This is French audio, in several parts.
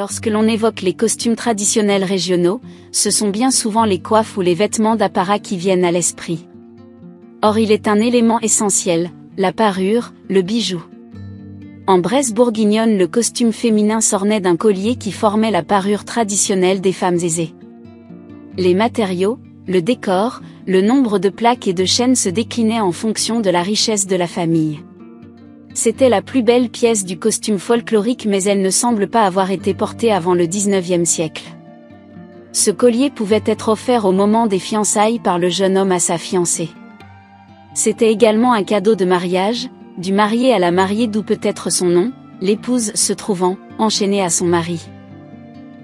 Lorsque l'on évoque les costumes traditionnels régionaux, ce sont bien souvent les coiffes ou les vêtements d'apparat qui viennent à l'esprit. Or il est un élément essentiel, la parure, le bijou. En Bresse bourguignonne, le costume féminin s'ornait d'un collier qui formait la parure traditionnelle des femmes aisées. Les matériaux, le décor, le nombre de plaques et de chaînes se déclinaient en fonction de la richesse de la famille. C'était la plus belle pièce du costume folklorique, mais elle ne semble pas avoir été portée avant le XIXe siècle. Ce collier pouvait être offert au moment des fiançailles par le jeune homme à sa fiancée. C'était également un cadeau de mariage, du marié à la mariée, d'où peut-être son nom, l'épouse se trouvant enchaînée à son mari.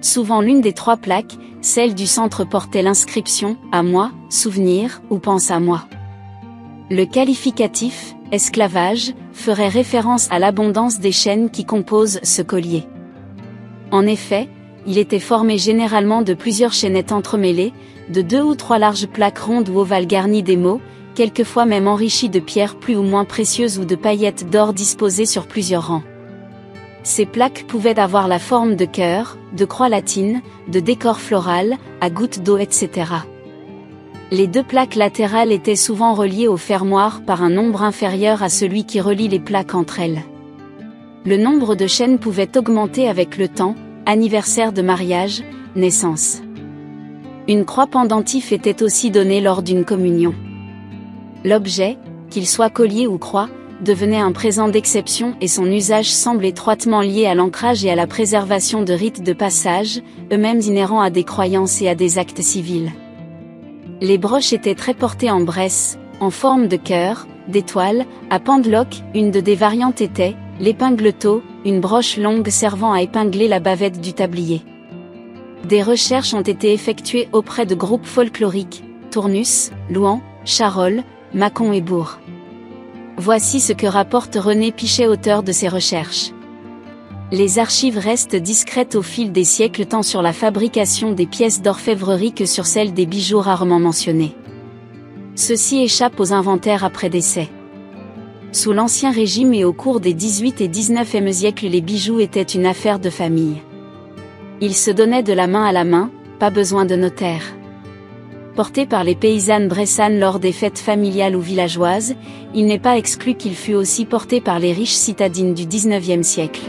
Souvent l'une des trois plaques, celle du centre, portait l'inscription « À moi, souvenir » ou « Pense à moi ». Le qualificatif « esclavage » ferait référence à l'abondance des chaînes qui composent ce collier. En effet, il était formé généralement de plusieurs chaînettes entremêlées, de 2 ou 3 larges plaques rondes ou ovales garnies d'émaux, quelquefois même enrichies de pierres plus ou moins précieuses ou de paillettes d'or disposées sur plusieurs rangs. Ces plaques pouvaient avoir la forme de cœur, de croix latine, de décor floral, à gouttes d'eau, etc. Les 2 plaques latérales étaient souvent reliées au fermoir par un nombre inférieur à celui qui relie les plaques entre elles. Le nombre de chaînes pouvait augmenter avec le temps, anniversaire de mariage, naissance. Une croix pendentif était aussi donnée lors d'une communion. L'objet, qu'il soit collier ou croix, devenait un présent d'exception et son usage semble étroitement lié à l'ancrage et à la préservation de rites de passage, eux-mêmes inhérents à des croyances et à des actes civils. Les broches étaient très portées en Bresse, en forme de cœur, d'étoile, à pendeloque. Une des variantes était l'épingletot, une broche longue servant à épingler la bavette du tablier. Des recherches ont été effectuées auprès de groupes folkloriques, Tournus, Louan, Charolles, Mâcon et Bourg. Voici ce que rapporte René Pichet, auteur de ces recherches. Les archives restent discrètes au fil des siècles, tant sur la fabrication des pièces d'orfèvrerie que sur celle des bijoux rarement mentionnés. Ceux-ci échappent aux inventaires après décès. Sous l'Ancien Régime et au cours des 18 et 19e siècles, les bijoux étaient une affaire de famille. Ils se donnaient de la main à la main, pas besoin de notaire. Porté par les paysannes bressanes lors des fêtes familiales ou villageoises, il n'est pas exclu qu'il fût aussi porté par les riches citadines du XIXe siècle.